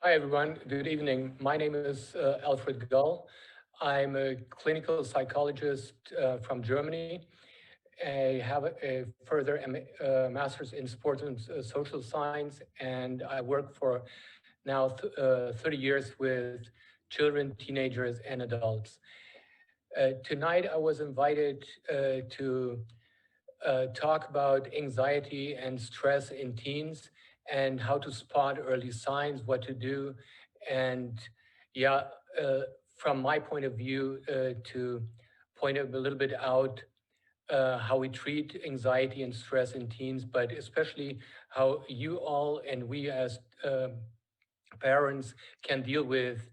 Hi, everyone. Good evening. My name is Alfred Gull. I'm a clinical psychologist from Germany. I have a further master's in sports and social science, and I work for now 30 years with children, teenagers, and adults. Tonight, I was invited to talk about anxiety and stress in teens and how to spot early signs, what to do, and yeah, uh, from my point of view, to point a little bit out how we treat anxiety and stress in teens, but especially how you all and we as parents can deal with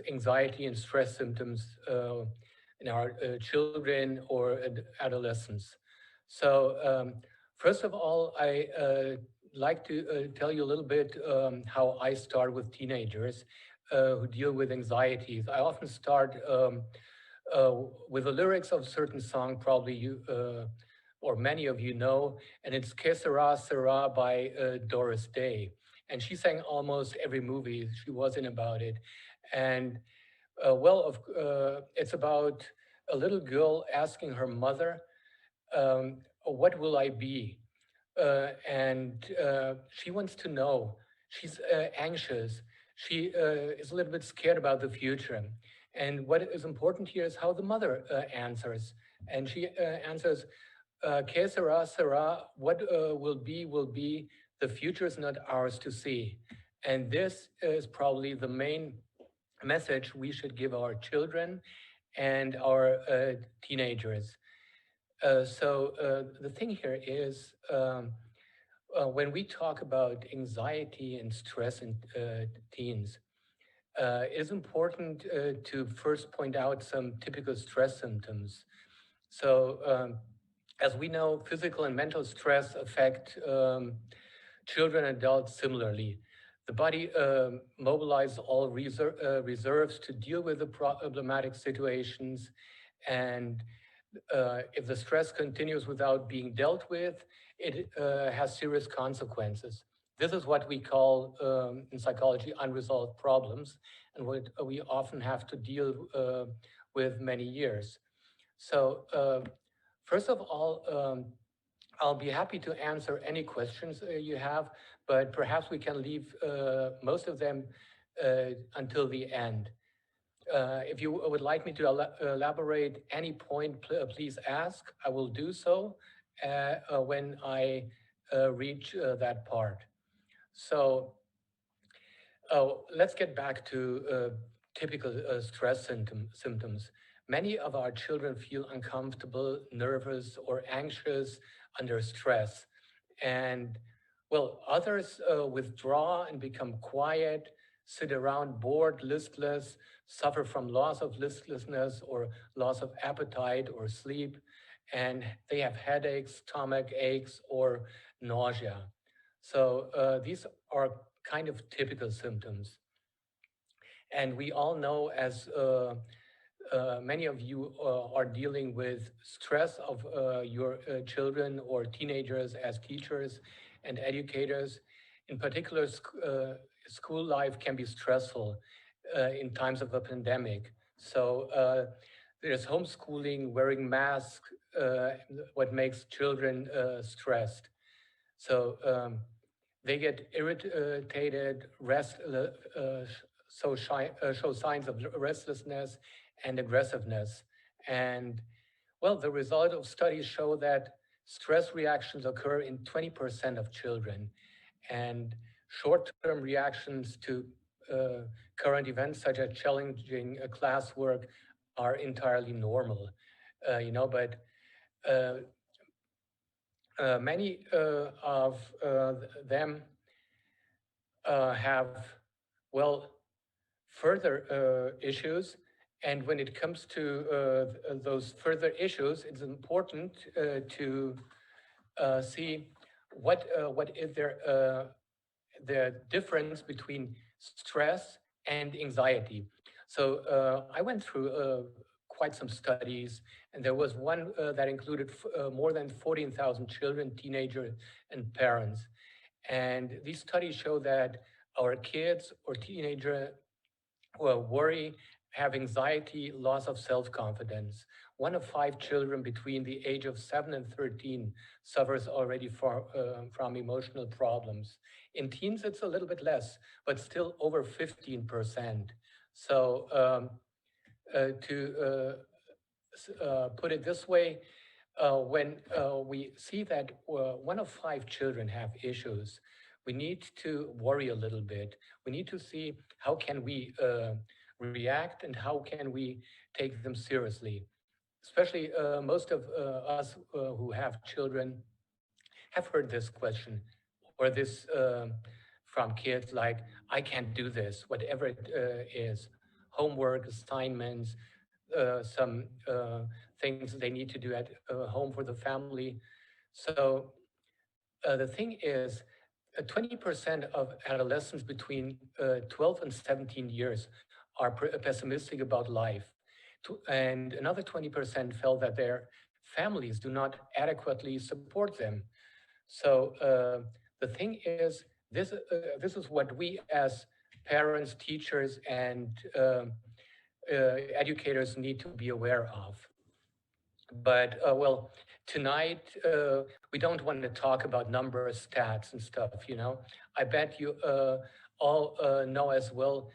anxiety and stress symptoms in our children or adolescents. So, first of all, I like to tell you a little bit how I start with teenagers who deal with anxieties. I often start uh, with the lyrics of a certain song, probably you or many of you know, and it's Que Sera Sera by Doris Day. And she sang almost every movie she was in about it. And it's about a little girl asking her mother, what will I be? And she wants to know. She's anxious. She is a little bit scared about the future. And what is important here is how the mother answers. And she answers, Que sera, sera, what will be, the future is not ours to see. And this is probably the main message we should give our children and our teenagers. The thing here is when we talk about anxiety and stress in teens, it is important to first point out some typical stress symptoms. So, as we know, physical and mental stress affect children and adults similarly. The body mobilizes all reserves to deal with the problematic situations, and if the stress continues without being dealt with, it has serious consequences. This is what we call in psychology unresolved problems, and what we often have to deal with many years. So, first of all, I'll be happy to answer any questions you have, but perhaps we can leave most of them until the end. If you would like me to elaborate any point, please ask. I will do so when I reach that part. So let's get back to typical stress symptoms. Many of our children feel uncomfortable, nervous, or anxious under stress. And well, others withdraw and become quiet, sit around bored, listless, suffer from loss of listlessness or loss of appetite or sleep, and they have headaches, stomach aches, or nausea. So these are kind of typical symptoms. And we all know, as many of you are dealing with stress of your children or teenagers as teachers and educators. In particular, school life can be stressful in times of a pandemic. So there's homeschooling, wearing masks, what makes children stressed. So they get irritated, show signs of restlessness and aggressiveness. And well, the result of studies show that stress reactions occur in 20% of children, and short-term reactions to current events, such as challenging classwork, are entirely normal. But uh, many of them have, well, further issues. And when it comes to those further issues, it's important to see what is the difference between stress and anxiety. So I went through quite some studies, and there was one that included more than 14,000 children, teenagers, and parents. And these studies show that our kids or teenager who worry, have anxiety, loss of self-confidence. One of five children between the age of 7 and 13 suffers already from emotional problems. In teens, it's a little bit less, but still over 15%. So to put it this way, when we see that one of five children have issues, we need to worry a little bit. We need to see how can we react and how can we take them seriously. Especially most of us who have children have heard this question or this from kids like, I can't do this, whatever it is, homework, assignments, some things they need to do at home for the family. So the thing is, 20% of adolescents between 12 and 17 years are pessimistic about life. And another 20% felt that their families do not adequately support them. So the thing is, this is what we as parents, teachers, and educators need to be aware of. But well, tonight we don't want to talk about numbers, stats, and stuff. I bet you all know as well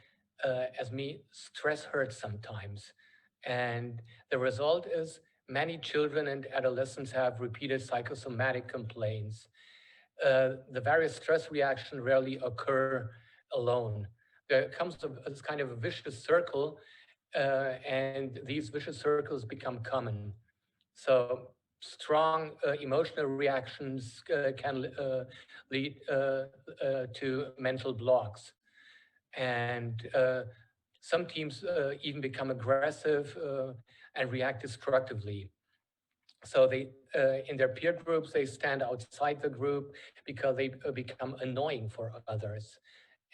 as me, stress hurts sometimes, and the result is many children and adolescents have repeated psychosomatic complaints. The various stress reactions rarely occur alone. There comes a kind of a vicious circle, and these vicious circles become common. So strong emotional reactions can lead to mental blocks. And some teams even become aggressive and react destructively. So they, in their peer groups, they stand outside the group because they become annoying for others.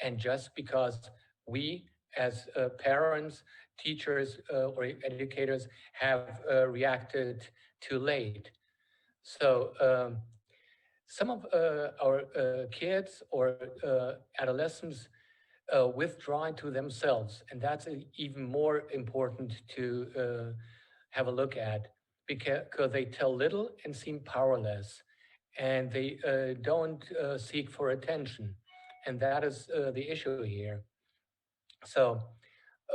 And just because we, as parents, teachers, or educators, have reacted too late. So some of our kids or adolescents withdraw into themselves, and that's even more important to have a look at because they tell little and seem powerless, and they don't seek for attention, and that is the issue here. So,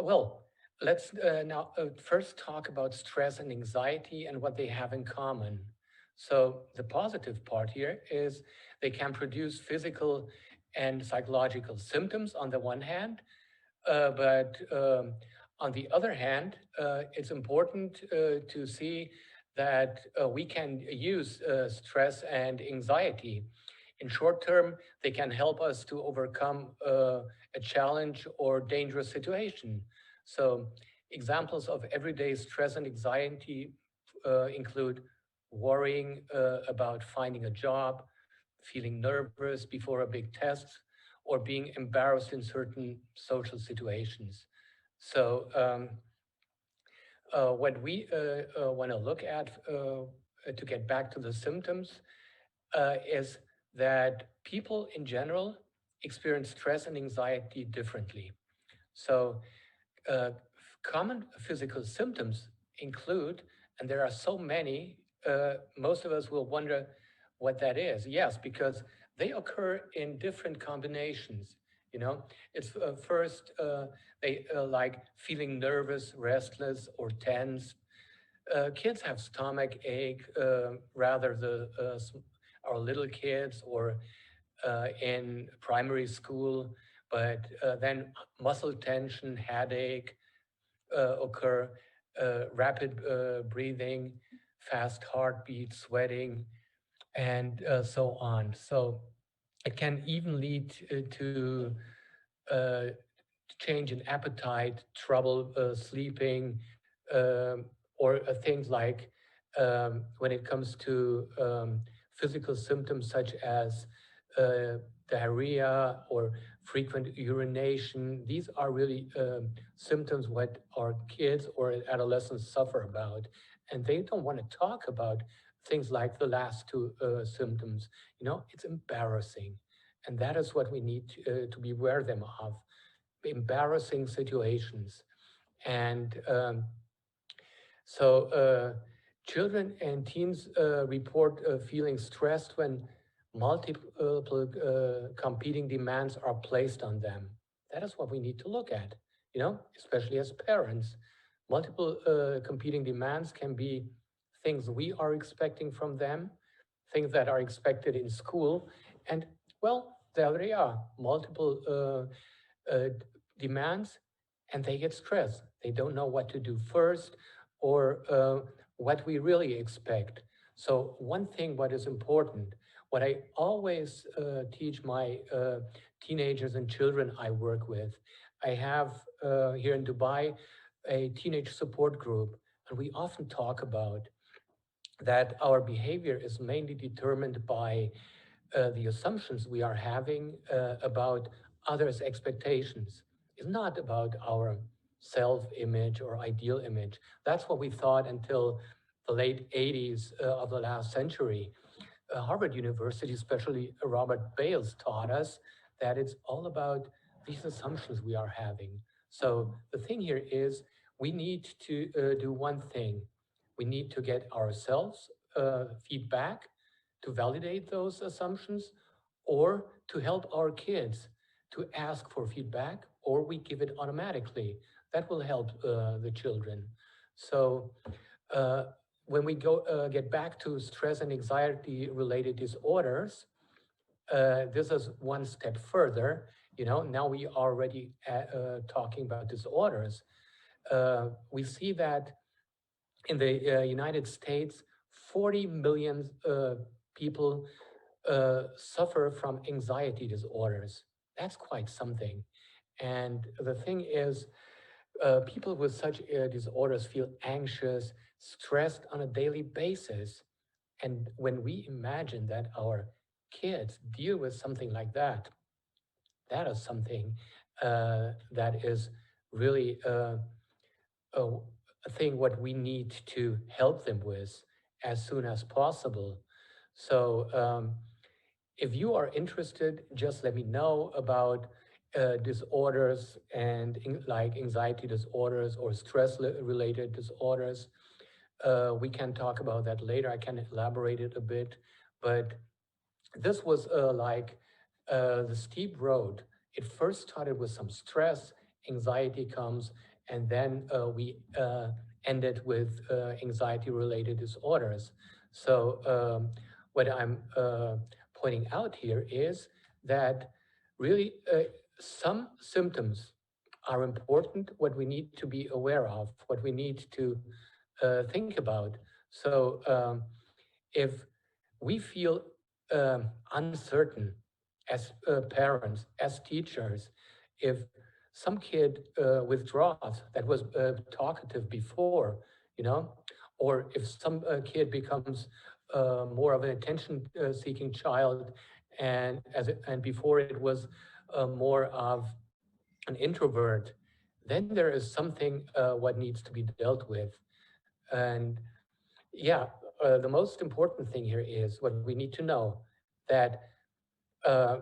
well, let's now first talk about stress and anxiety and what they have in common. So, the positive part here is they can produce physical and psychological symptoms on the one hand, but on the other hand, it's important to see that we can use stress and anxiety. In short term, they can help us to overcome a challenge or dangerous situation. So, examples of everyday stress and anxiety include worrying about finding a job, feeling nervous before a big test, or being embarrassed in certain social situations. So, what we want to look at to get back to the symptoms is that people in general experience stress and anxiety differently. So, uh, common physical symptoms include, and there are so many, most of us will wonder what that is. Yes, because they occur in different combinations. You know, it's first they like feeling nervous, restless, or tense. Kids have stomach ache, rather our little kids or in primary school, but then muscle tension, headache occur, rapid breathing, fast heartbeat, sweating, and so on. So it can even lead to uh, change in appetite, trouble sleeping, or things like when it comes to physical symptoms such as diarrhea or frequent urination. These are really symptoms what our kids or adolescents suffer about, and they don't want to talk about things like the last two symptoms. It's embarrassing, And that is what we need to be aware them of, embarrassing situations. And so children and teens report feeling stressed when multiple competing demands are placed on them. That is what we need to look at, especially as parents. Multiple competing demands can be things we are expecting from them, things that are expected in school, and well, there they are, multiple demands, and they get stressed. They don't know what to do first or what we really expect. So one thing, what is important, what I always teach my teenagers and children I work with, I have here in Dubai a teenage support group, and we often talk about that our behavior is mainly determined by the assumptions we are having about others' expectations. It's not about our self-image or ideal image. That's what we thought until the late 80s of the last century. Harvard University, especially Robert Bales, taught us that it's all about these assumptions we are having. So the thing here is we need to do one thing. We need to get ourselves feedback to validate those assumptions or to help our kids to ask for feedback, or we give it automatically. That will help the children. So uh, when we get back to stress and anxiety related disorders, this is one step further. Now we are already talking about disorders. We see that in the United States, 40 million people suffer from anxiety disorders. That's quite something. And the thing is, people with such disorders feel anxious, stressed on a daily basis. And when we imagine that our kids deal with something like that is something that is really a, a thing what we need to help them with as soon as possible. So if you are interested, just let me know about disorders and like anxiety disorders or stress related disorders. We can talk about that later. I can elaborate it a bit, but this was like the steep road. It first started with some stress, anxiety comes, and then we ended with anxiety-related disorders. So what I'm pointing out here is that really some symptoms are important, what we need to be aware of, what we need to think about. So if we feel uncertain as parents, as teachers, if some kid withdraws that was talkative before, you know, or if some kid becomes more of an attention-seeking child, and before it was more of an introvert, then there is something what needs to be dealt with. And yeah, the most important thing here is what we need to know that uh,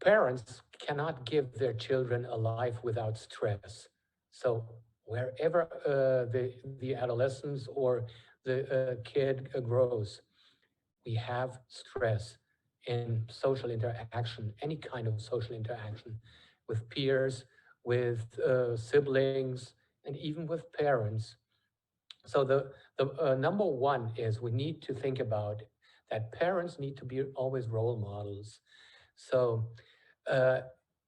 parents cannot give their children a life without stress. So wherever the adolescence or the kid grows, we have stress in social interaction, any kind of social interaction with peers, with siblings, and even with parents. So the number one is we need to think about that parents need to be always role models. So uh,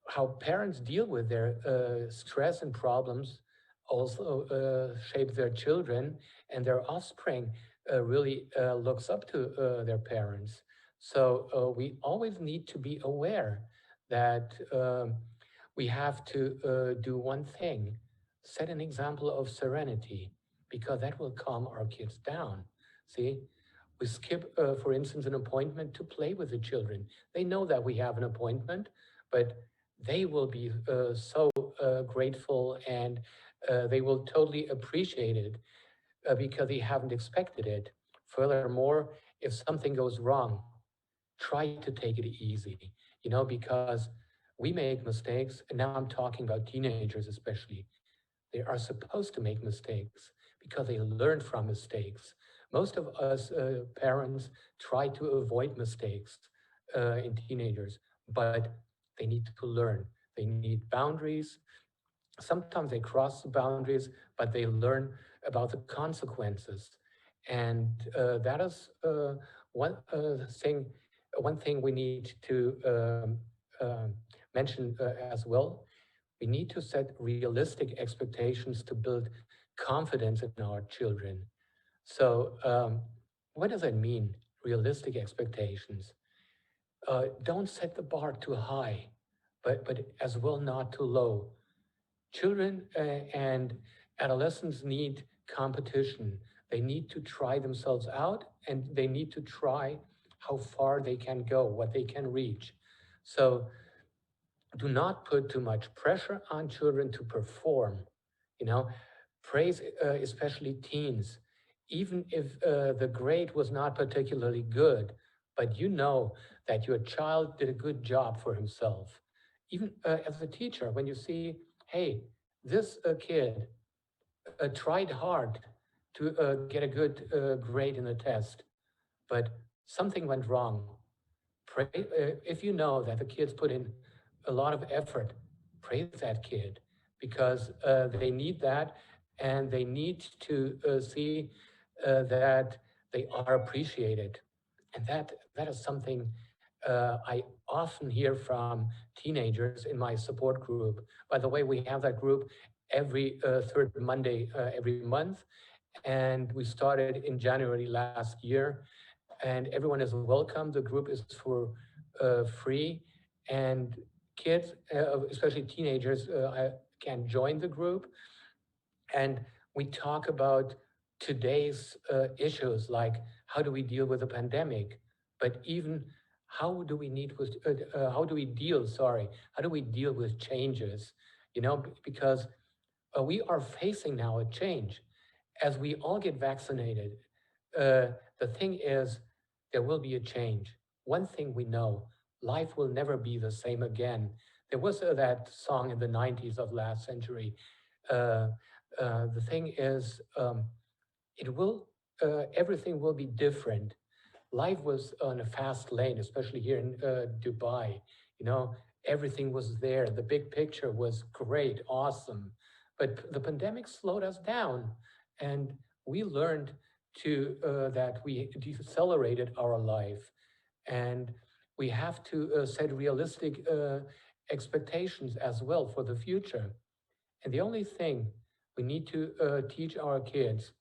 how parents deal with their stress and problems also shape their children, and their offspring really looks up to their parents. So we always need to be aware that we have to do one thing, set an example of serenity, because that will calm our kids down. See, we skip, for instance, an appointment to play with the children. They know that we have an appointment, but they will be so grateful, and they will totally appreciate it because they haven't expected it. Furthermore, if something goes wrong, try to take it easy. because we make mistakes, and now I'm talking about teenagers especially. They are supposed to make mistakes because they learn from mistakes. Most of us parents try to avoid mistakes in teenagers, but they need to learn. They need boundaries. Sometimes they cross the boundaries, but they learn about the consequences. And that is one thing we need to mention as well. We need to set realistic expectations to build confidence in our children. So, what does that mean? Realistic expectations. Don't set the bar too high, but as well not too low. Children and adolescents need competition. They need to try themselves out, and they need to try how far they can go, what they can reach. So do not put too much pressure on children to perform. You know, praise especially teens, even if the grade was not particularly good, but you know that your child did a good job for himself. Even as a teacher, when you see, hey, this kid tried hard to get a good grade in a test, but something went wrong. If you know that the kids put in a lot of effort, praise that kid because they need that, and they need to see that they are appreciated. And that is something I often hear from teenagers in my support group. By the way, we have that group every third Monday every month, and we started in January last year, and everyone is welcome. The group is for free, and kids, especially teenagers, can join the group, and we talk about today's issues like how do we deal with the pandemic, but even how do we deal? Sorry, how do we deal with changes? Because we are facing now a change as we all get vaccinated. The thing is, there will be a change. One thing we know, life will never be the same again. There was that song in the 90s of last century. Uh, the thing is, it will, everything will be different. Life was on a fast lane, especially here in Dubai. You know, everything was there. The big picture was great, awesome. But the pandemic slowed us down, and we learned to that we decelerated our life, and we have to set realistic expectations as well for the future. And the only thing we need to teach our kids,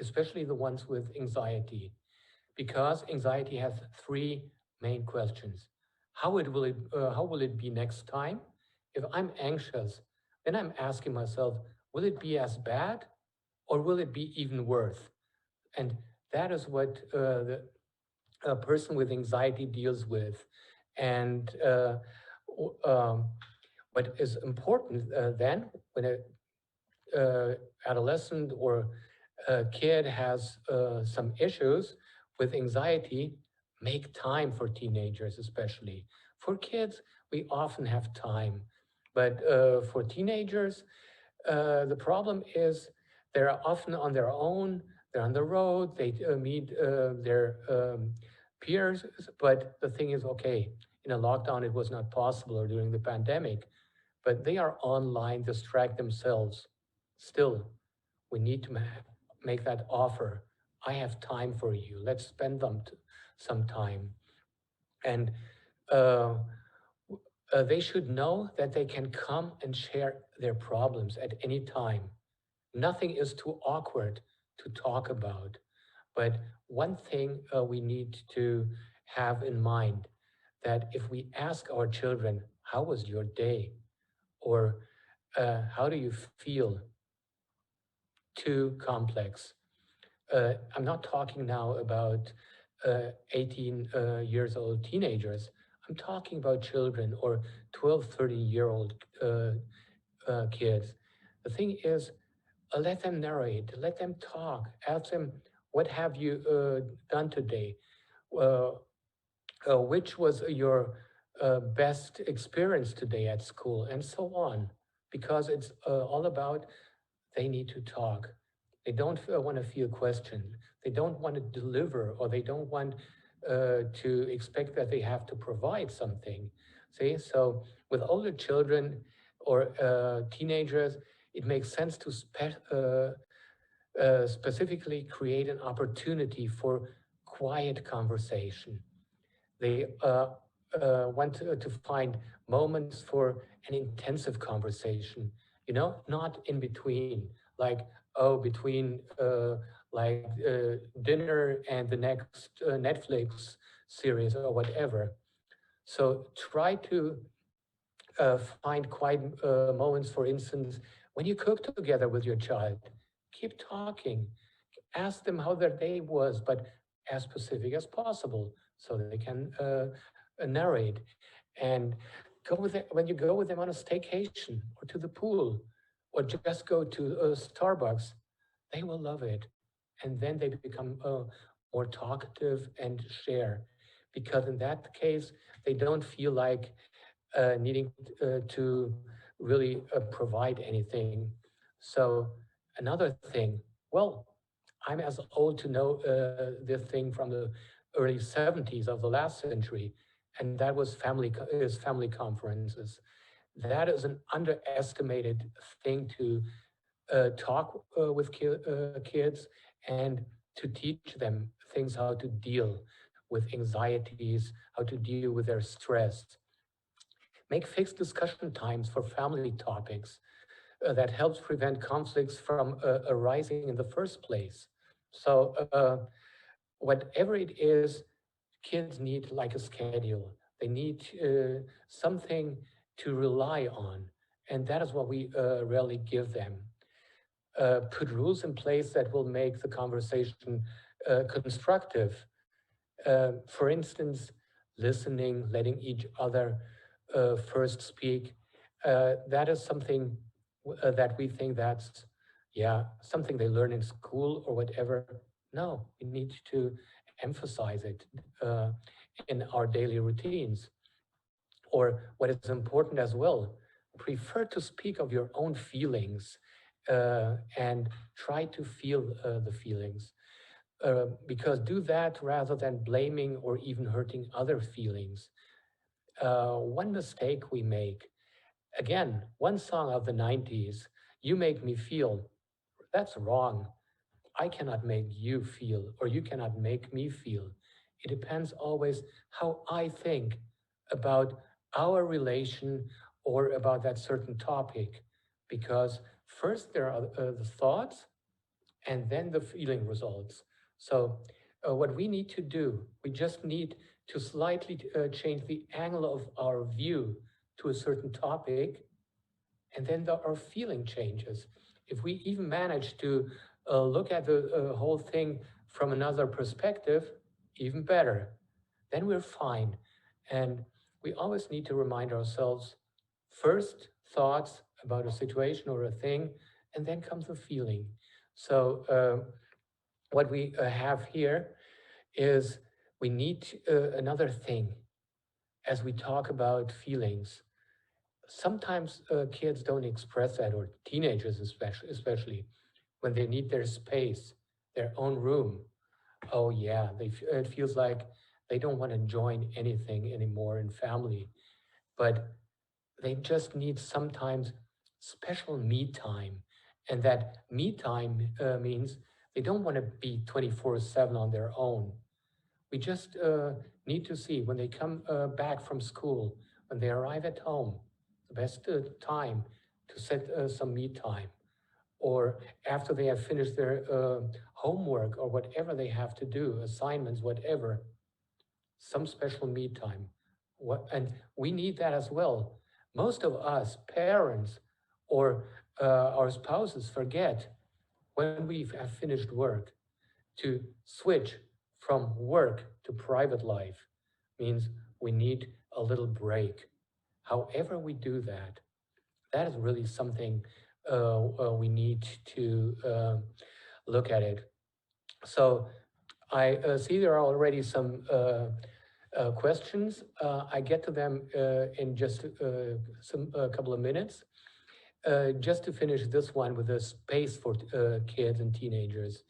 especially the ones with anxiety, because anxiety has three main questions. How will it be next time? If I'm anxious, then I'm asking myself, will it be as bad or will it be even worse? And that is what a person with anxiety deals with. And w- um, what is important then when adolescent or a kid has some issues with anxiety, make time for teenagers, especially. For kids, we often have time. But for teenagers, the problem is they're often on their own, they're on the road, they meet their peers. But the thing is, okay, in a lockdown, it was not possible, or during the pandemic, but they are online, distract themselves. Still, we need to make that offer. I have time for you. Let's spend some time. And uh, they should know that they can come and share their problems at any time. Nothing is too awkward to talk about. But one thing we need to have in mind that if we ask our children, how was your day? Or how do you feel? Too complex. I'm not talking now about 18 years old teenagers. I'm talking about children or 12, 13-year-old kids. The thing is, let them narrate, let them talk, ask them, what have you done today? Uh, which was your best experience today at school, and so on, because it's all about they need to talk. They don't want to feel questioned. They don't want to deliver, or they don't want to expect that they have to provide something. See, so with older children or teenagers, it makes sense to specifically create an opportunity for quiet conversation. They want to find moments for an intensive conversation, not in between, like, oh, between dinner and the next Netflix series or whatever. So try to find quiet moments, for instance, when you cook together with your child. Keep talking, ask them how their day was, but as specific as possible so they can narrate. And go with it when you go with them on a staycation or to the pool or just go to Starbucks. They will love it, and then they become more talkative and share, because in that case they don't feel like needing to really provide anything. So another thing, well, I'm as old to know this thing from the early 70s of the last century, and that was family conferences. That is an underestimated thing to talk with kids and to teach them things how to deal with anxieties, how to deal with their stress. Make fixed discussion times for family topics that helps prevent conflicts from arising in the first place. So whatever it is, kids need like a schedule. They need something to rely on, and that is what we rarely give them. Put rules in place that will make the conversation constructive. For instance, listening, letting each other first speak. That is something that we think that's, yeah, something they learn in school or whatever. No, we need to emphasize it uh, in our daily routines. Or what is important as well, prefer to speak of your own feelings and try to feel the feelings. Because do that rather than blaming or even hurting other feelings. One mistake we make, again, one song of the 90s, You Make Me Feel, that's wrong. I cannot make you feel, or you cannot make me feel. It depends always how I think about our relation or about that certain topic. Because first there are the thoughts, and then the feeling results. So what we need to do, we just need to slightly change the angle of our view to a certain topic, and then our feeling changes. If we even manage to look at the whole thing from another perspective, even better, then we're fine. And we always need to remind ourselves, first thoughts about a situation or a thing, and then comes the feeling. So what we have here is we need another thing as we talk about feelings. Sometimes kids don't express that, or teenagers especially when they need their space, their own room. Oh yeah, it feels like they don't want to join anything anymore in family, but they just need sometimes special me time. And that me time means they don't want to be 24/7 on their own. We just need to see when they come back from school, when they arrive at home, the best time to set some me time. Or after they have finished their homework or whatever they have to do, assignments, whatever, some special me time. And we need that as well. Most of us, parents or our spouses, forget when we have finished work to switch from work to private life. Means we need a little break. However we do that, that is really something we need to look at it. So I see there are already some questions. I get to them in just some a couple of minutes. Just to finish this one with the space for kids and teenagers.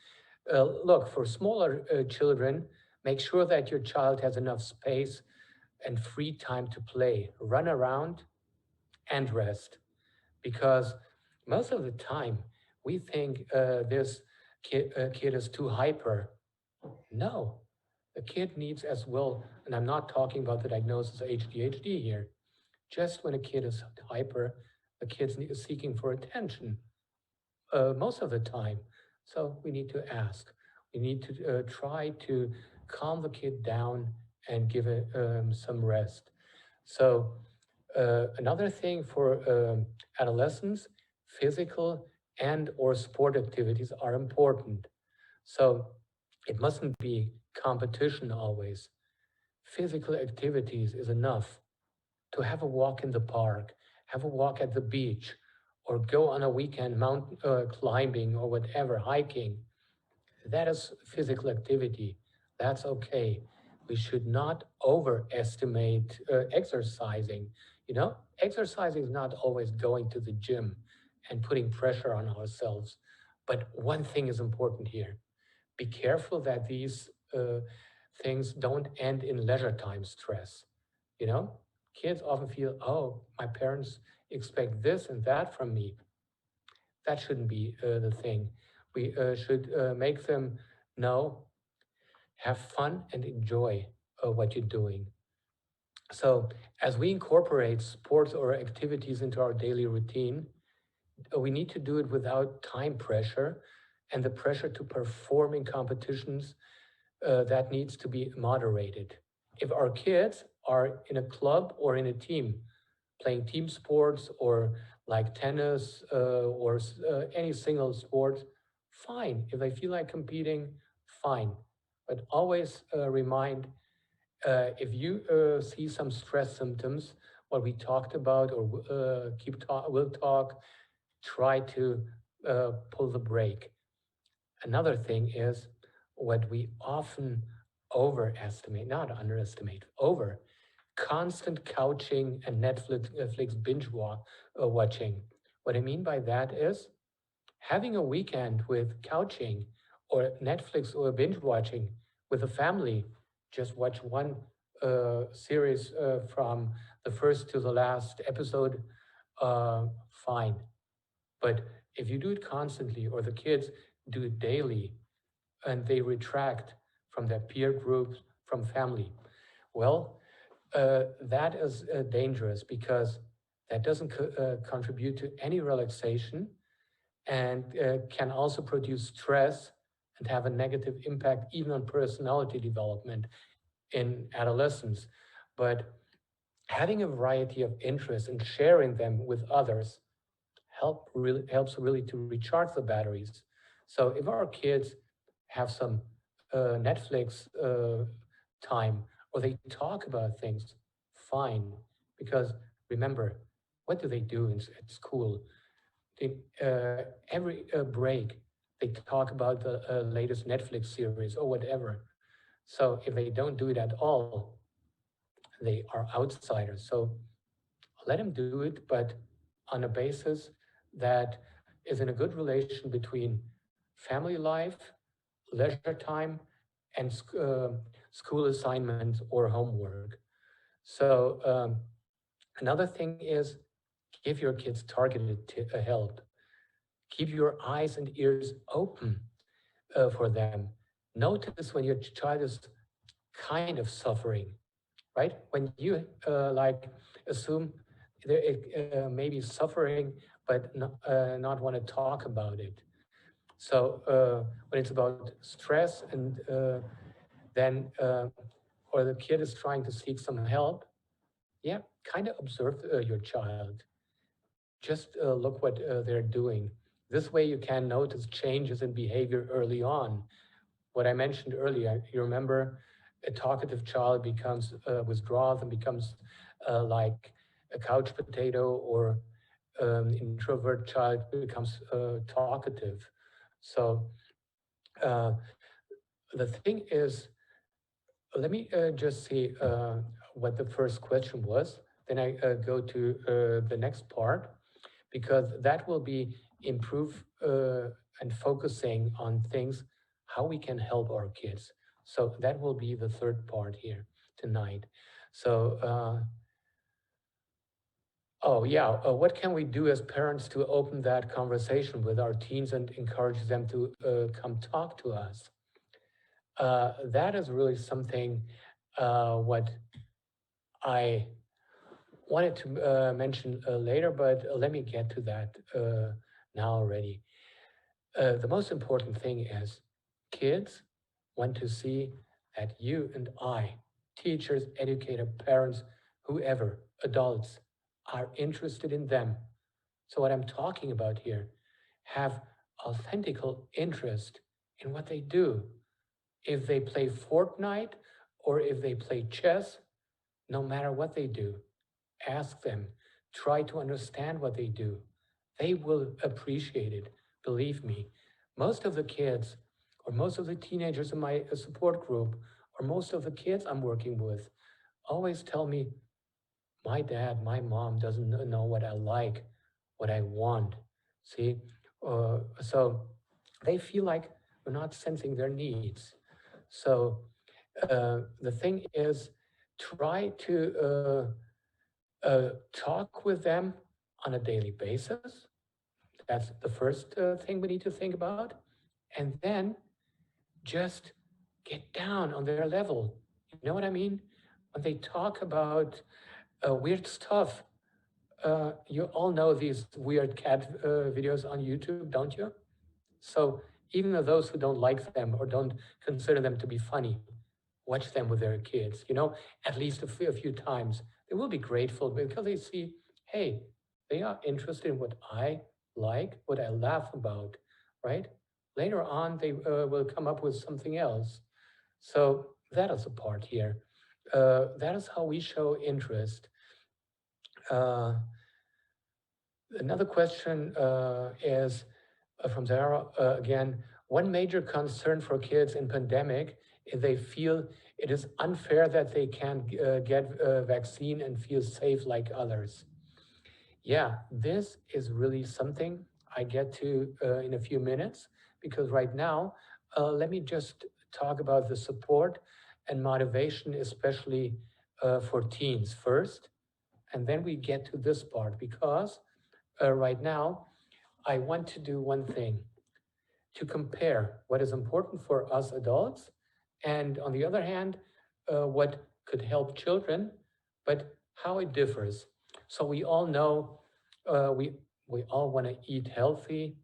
Look, for smaller children, make sure that your child has enough space and free time to play, run around, and rest. Because most of the time, we think this kid is too hyper. No, the kid needs as well, and I'm not talking about the diagnosis of ADHD here. Just when a kid is hyper, the kid is seeking for attention most of the time. So we need to ask. We need to try to calm the kid down and give it some rest. So another thing for adolescents, physical and or sport activities are important. So it mustn't be competition always. Physical activities is enough to have a walk in the park, have a walk at the beach, or go on a weekend mountain climbing or whatever, hiking. That is physical activity. That's okay. We should not overestimate exercising. You know, exercising is not always going to the gym and putting pressure on ourselves. But one thing is important here: be careful that these things don't end in leisure time stress. You know, kids often feel, oh, my parents expect this and that from me. That shouldn't be the thing. We should make them know, have fun, and enjoy what you're doing. So, as we incorporate sports or activities into our daily routine, we need to do it without time pressure and the pressure to perform in competitions that needs to be moderated. If our kids are in a club or in a team, playing team sports or like tennis or any single sport, fine. If they feel like competing, fine. But always remind if you see some stress symptoms, what we talked about or will talk, try to pull the brake. Another thing is what we often overestimate, not underestimate, over constant couching and Netflix binge watching. What I mean by that is having a weekend with couching or Netflix or binge watching with a family. Just watch one series from the first to the last episode, fine. But if you do it constantly or the kids do it daily and they retract from their peer groups, from family, well, that is dangerous because that doesn't contribute to any relaxation and can also produce stress and have a negative impact even on personality development in adolescence. But having a variety of interests and sharing them with others helps really to recharge the batteries. So if our kids have some Netflix time or they talk about things, fine. Because remember, what do they do at school? They, every break, they talk about the latest Netflix series or whatever. So if they don't do it at all, they are outsiders. So let them do it, but on a basis that is in a good relation between family life, leisure time, and school assignments or homework. So another thing is give your kids targeted help. Keep your eyes and ears open for them. Notice when your child is kind of suffering, right? When you like assume they're maybe suffering, but not want to talk about it. So when it's about stress and then, or the kid is trying to seek some help, yeah, kind of observe your child. Just look what they're doing. This way you can notice changes in behavior early on. What I mentioned earlier, you remember a talkative child becomes withdraws and becomes like a couch potato, or introvert child becomes talkative. So uh, the thing is, let me just see what the first question was. Then I go to the next part, because that will be improve and focusing on things, how we can help our kids. So that will be the third part here tonight. So, oh yeah, what can we do as parents to open that conversation with our teens and encourage them to come talk to us? That is really something what I wanted to mention later, but let me get to that now already. The most important thing is kids want to see that you and I, teachers, educators, parents, whoever, adults, are interested in them. So, what I'm talking about here, have authentical interest in what they do. If they play Fortnite or if they play chess, no matter what they do, ask them, try to understand what they do. They will appreciate it, believe me. Most of the kids, or most of the teenagers in my support group, or most of the kids I'm working with, always tell me, my dad, my mom doesn't know what I like, what I want. See? So they feel like we're not sensing their needs. So the thing is, try to talk with them on a daily basis. That's the first thing we need to think about. And then just get down on their level. You know what I mean? When they talk about weird stuff, you all know these weird cat videos on YouTube, don't you? So even those who don't like them or don't consider them to be funny, watch them with their kids, at least a few times. They will be grateful because they see, hey, they are interested in what I like, what I laugh about, right? Later on, they will come up with something else. So that is a part here. That is how we show interest. Uh, Another question is from Zara again. One major concern for kids in pandemic is they feel it is unfair that they can't get a vaccine and feel safe like others. Yeah, this is really something I get to in a few minutes, because right now, let me just talk about the support and motivation, especially for teens first, and then we get to this part, because right now, I want to do one thing, to compare what is important for us adults, and on the other hand, what could help children, but how it differs. So we all know we all want to eat healthy,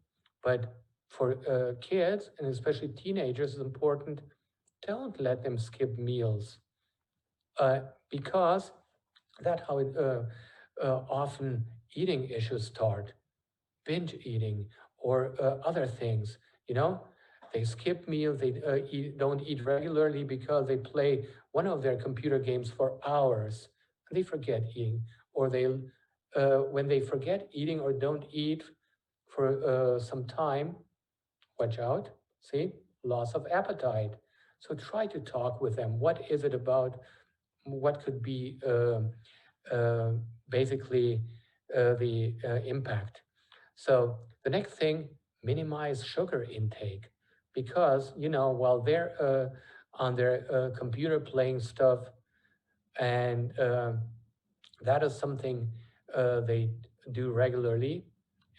but for kids and especially teenagers, it's important, don't let them skip meals, uh, because that's how often eating issues start, binge eating or other things. You know, they skip meals, they don't eat regularly because they play one of their computer games for hours and they forget eating, or they when they forget eating or don't eat for some time, watch out, see, loss of appetite. So try to talk with them. What is it about? What could be uh, basically the impact? So the next thing, minimize sugar intake, because while they're on their computer playing stuff, and that is something they do regularly.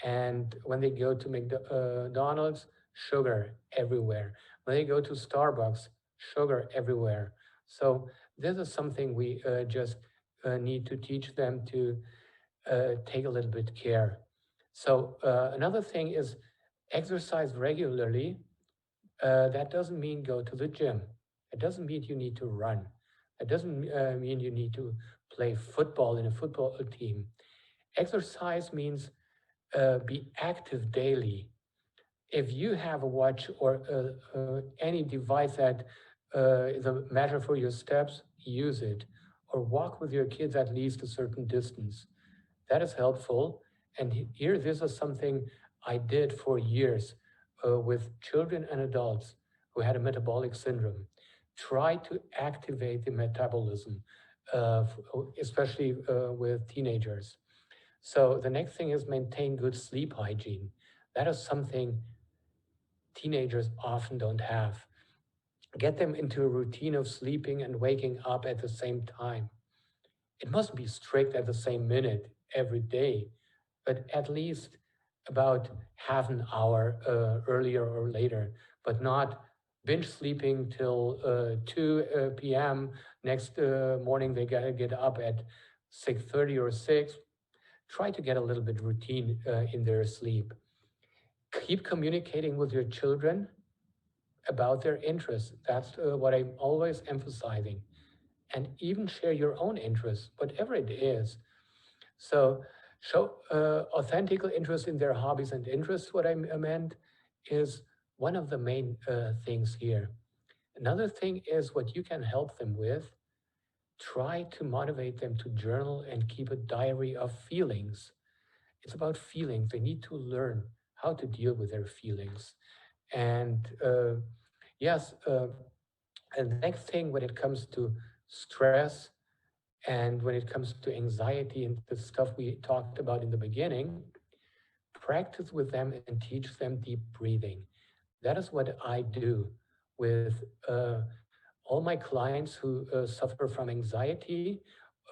And when they go to McDonald's, sugar everywhere. When they go to Starbucks, sugar everywhere. So this is something we just need to teach them to take a little bit care. So another thing is exercise regularly. That doesn't mean go to the gym. It doesn't mean you need to run. It doesn't mean you need to play football in a football team. Exercise means be active daily. If you have a watch or any device that is a measure for your steps, use it. Or walk with your kids at least a certain distance. That is helpful. And here, this is something I did for years with children and adults who had a metabolic syndrome. try to activate the metabolism, especially with teenagers. So the next thing is maintain good sleep hygiene. That is something teenagers often don't have. Get them into a routine of sleeping and waking up at the same time. It mustn't be strict at the same minute every day, but at least about half an hour earlier or later, but not binge sleeping till 2 p.m. Next morning, they gotta get up at 6:30 or 6. Try to get a little bit routine in their sleep. Keep communicating with your children about their interests. That's what I'm always emphasizing. And even share your own interests, whatever it is. So show authentic interest in their hobbies and interests. What I meant is one of the main things here. Another thing is what you can help them with. Try to motivate them to journal and keep a diary of feelings. It's about feelings. They need to learn how to deal with their feelings. And yes, and the next thing when it comes to stress and when it comes to anxiety and the stuff we talked about in the beginning, practice with them and teach them deep breathing. That is what I do with all my clients who suffer from anxiety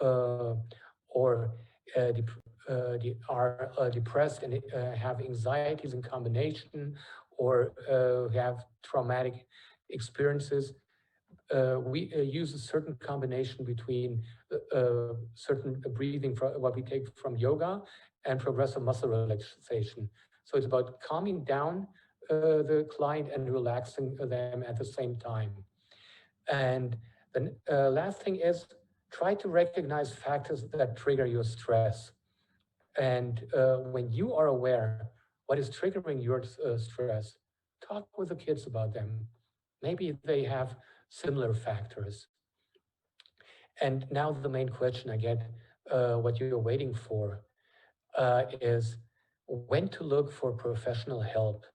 uh, or are depressed and have anxieties in combination or have traumatic experiences. We use a certain combination between certain breathing, from what we take from yoga and progressive muscle relaxation. So it's about calming down the client and relaxing them at the same time. And the last thing is try to recognize factors that trigger your stress. And when you are aware what is triggering your stress, talk with the kids about them. Maybe they have similar factors. And now the main question I get, what you're waiting for, is when to look for professional help.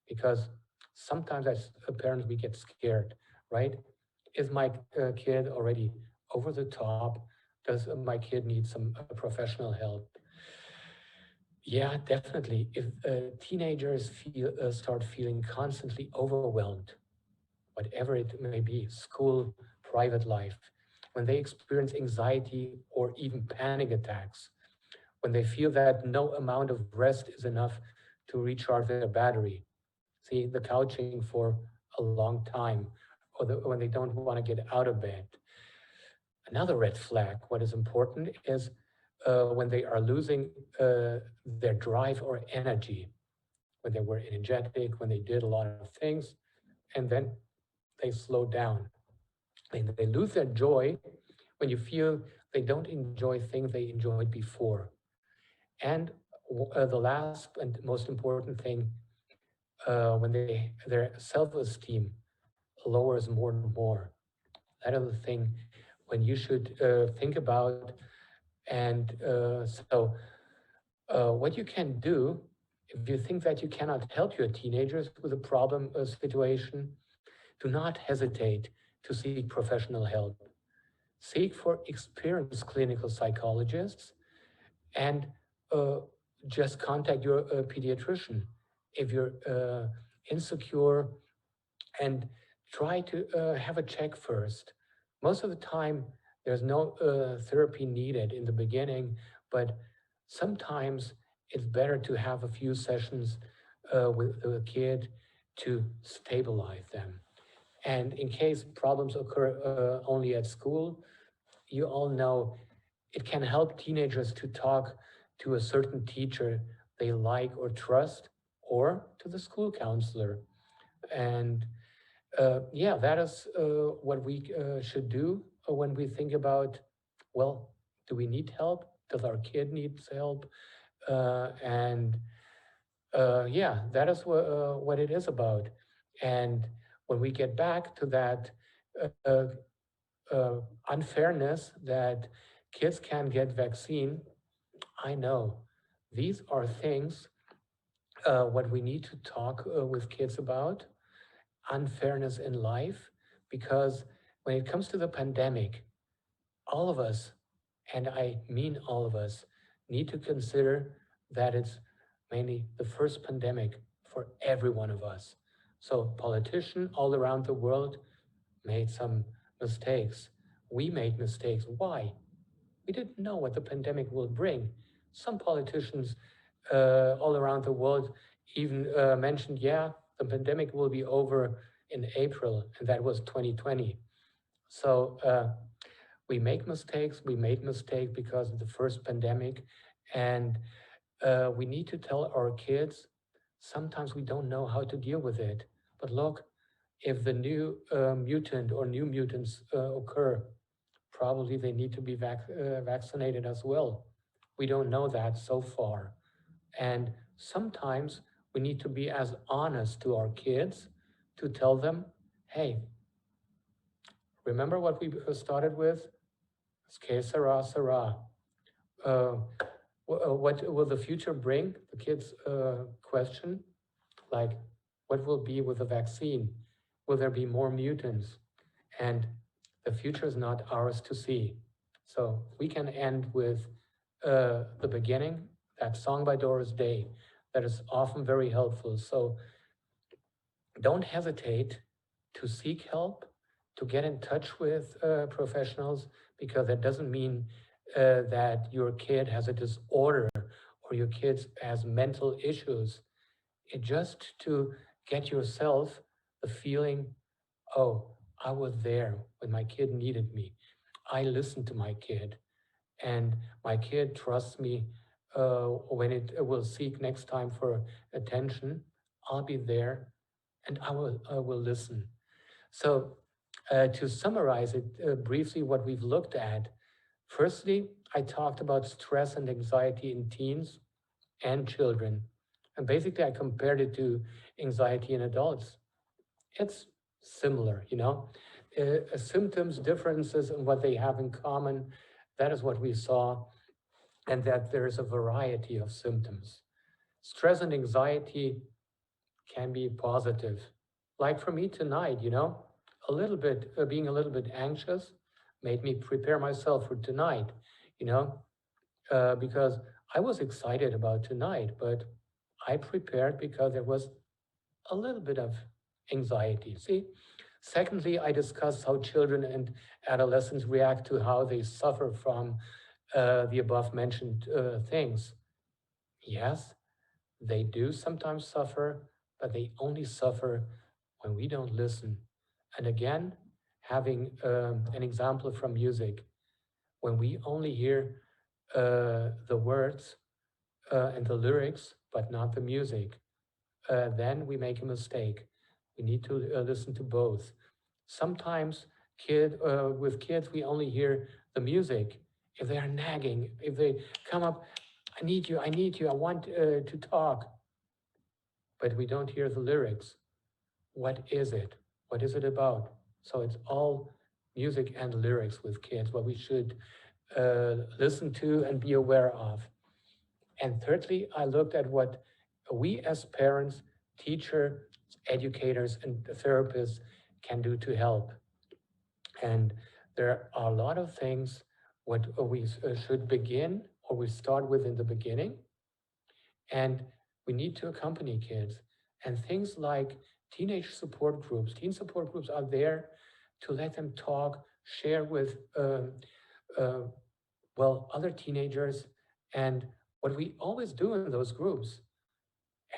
Because sometimes as parents we get scared, right? Is my kid already over the top? Does my kid need some professional help? Yeah, definitely. If teenagers start feeling constantly overwhelmed, whatever it may be, school, private life, when they experience anxiety or even panic attacks, when they feel that no amount of rest is enough to recharge their battery, see the couching for a long time, or when they don't want to get out of bed. Another red flag, what is important is when they are losing their drive or energy, when they were energetic, when they did a lot of things, and then they slow down. And they lose their joy when you feel they don't enjoy things they enjoyed before. And the last and most important thing, when their self-esteem lowers more and more. That is the thing when you should think about. And what you can do if you think that you cannot help your teenagers with a problem situation, do not hesitate to seek professional help. Seek for experienced clinical psychologists and uh, just contact your pediatrician if you're insecure, and try to have a check first. Most of the time, there's no therapy needed in the beginning, but sometimes it's better to have a few sessions with the kid to stabilize them. And in case problems occur only at school, you all know it can help teenagers to talk to a certain teacher they like or trust, or to the school counselor. And yeah, that is what we should do when we think about, well, do we need help? Does our kid need help? And yeah, that is what it is about. And when we get back to that uh, unfairness that kids can get vaccine, I know these are things what we need to talk with kids about, unfairness in life, because when it comes to the pandemic, all of us, and I mean all of us, need to consider that it's mainly the first pandemic for every one of us. So politicians all around the world made some mistakes. We made mistakes. Why? We didn't know what the pandemic will bring. Some politicians all around the world even mentioned, yeah, the pandemic will be over in April, and that was 2020. So we make mistakes. We made mistakes because of the first pandemic, and we need to tell our kids sometimes we don't know how to deal with it. But look, if the new mutant or new mutants occur, probably they need to be vaccinated as well. We don't know that so far. And sometimes we need to be as honest to our kids to tell them, hey, remember what we started with? Que sera, sera. Uh, what will the future bring? The kids question, like, what will be with the vaccine? Will there be more mutants? And the future is not ours to see. So we can end with the beginning, that song by Doris Day, that is often very helpful. So don't hesitate to seek help, to get in touch with professionals, because that doesn't mean that your kid has a disorder or your kid has mental issues. It just to get yourself the feeling, oh, I was there when my kid needed me. I listened to my kid, and my kid trusts me when it will seek next time for attention. I'll be there, and I will listen. So, to summarize it briefly, what we've looked at, firstly, I talked about stress and anxiety in teens and children. And basically, I compared it to anxiety in adults. It's similar, symptoms, differences, and what they have in common. That is what we saw, and that there is a variety of symptoms. Stress and anxiety can be positive. Like for me tonight, a little bit, being a little bit anxious made me prepare myself for tonight, you know, because I was excited about tonight, but I prepared because there was a little bit of anxiety. See? Secondly, I discussed how children and adolescents react to how they suffer from the above mentioned things. Yes, they do sometimes suffer, but they only suffer when we don't listen. And again, having an example from music, when we only hear the words and the lyrics, but not the music, then we make a mistake. We need to listen to both. Sometimes with kids, we only hear the music. If they are nagging, if they come up, I need you, I want to talk, but we don't hear the lyrics. What is it? What is it about? So it's all music and lyrics with kids, what we should listen to and be aware of. And thirdly, I looked at what we as parents, teachers, educators, and therapists can do to help. And there are a lot of things what we should begin or we start with in the beginning. And we need to accompany kids. And things like teenage support groups, teen support groups are there to let them talk, share with, uh, other teenagers. And what we always do in those groups,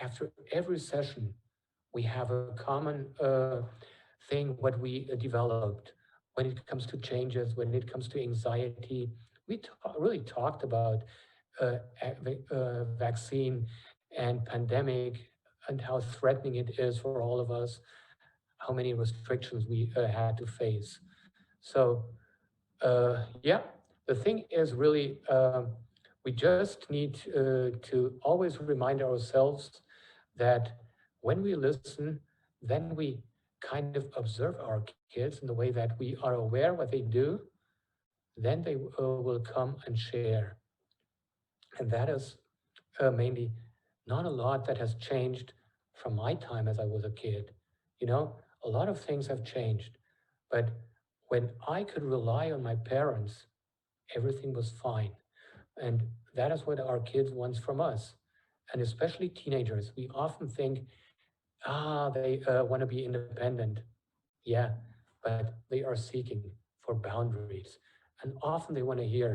after every session, we have a common thing what we developed when it comes to changes, when it comes to anxiety. We really talked about vaccine and pandemic and how threatening it is for all of us, how many restrictions we had to face. So yeah, the thing is really we just need to always remind ourselves that when we listen, then we kind of observe our kids in the way that we are aware what they do, then they will come and share. And that is mainly not a lot that has changed from my time as I was a kid. A lot of things have changed, but When I could rely on my parents, everything was fine. And that is what our kids want from us. And especially teenagers, we often think, they want to be independent. Yeah, but they are seeking for boundaries. And often they want to hear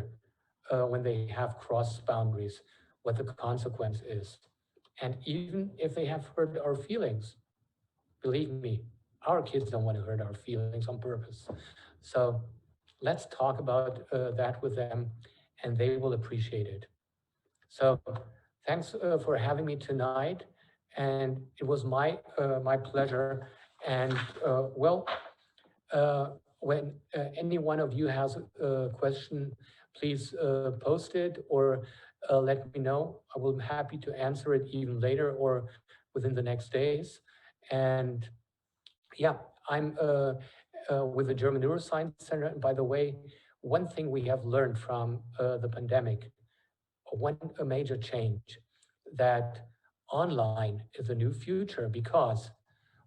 when they have crossed boundaries what the consequence is. And even if they have hurt our feelings, believe me, our kids don't want to hurt our feelings on purpose. So let's talk about that with them, and they will appreciate it. So thanks for having me tonight, and it was my pleasure. And when any one of you has a question, please post it or let me know. I will be happy to answer it even later or within the next days. And yeah, I'm with the German Neuroscience Center. And by the way, one thing we have learned from the pandemic, one a major change, that online is the new future because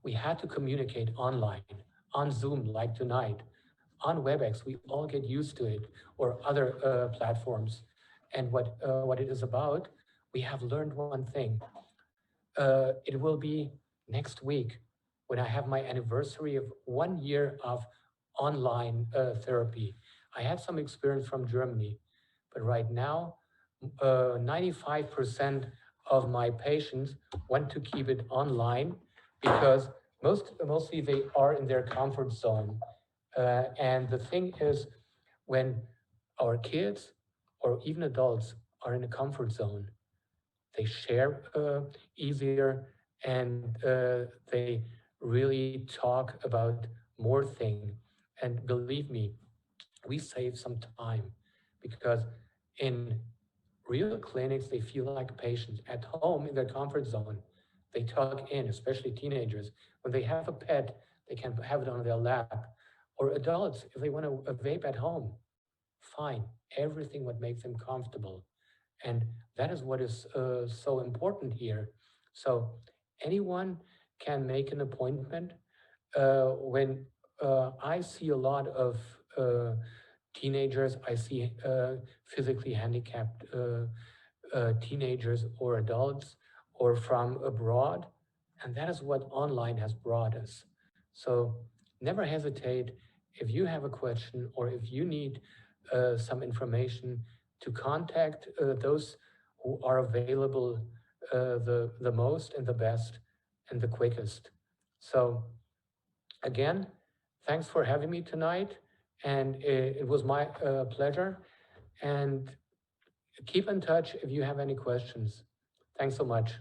we had to communicate online, on Zoom like tonight, on WebEx. We all get used to it, or other platforms. And what it is about, we have learned one thing. It will be next week when I have my anniversary of 1 year of online therapy. I have some experience from Germany, but right now, 95% of my patients want to keep it online because mostly they are in their comfort zone. And the thing is, when our kids or even adults are in a comfort zone, they share easier, and they really talk about more thing. And believe me, we save some time because in real clinics, they feel like patients at home in their comfort zone. They tuck in, especially teenagers. When they have a pet, they can have it on their lap. Or adults, if they want to vape at home, fine. Everything what makes them comfortable. And that is what is so important here. So anyone can make an appointment. When I see a lot of teenagers, I see physically handicapped teenagers or adults or from abroad. And that is what online has brought us. So never hesitate if you have a question or if you need some information to contact those who are available the most and the best and the quickest. So again, thanks for having me tonight. And it was my pleasure. And keep in touch if you have any questions. Thanks so much.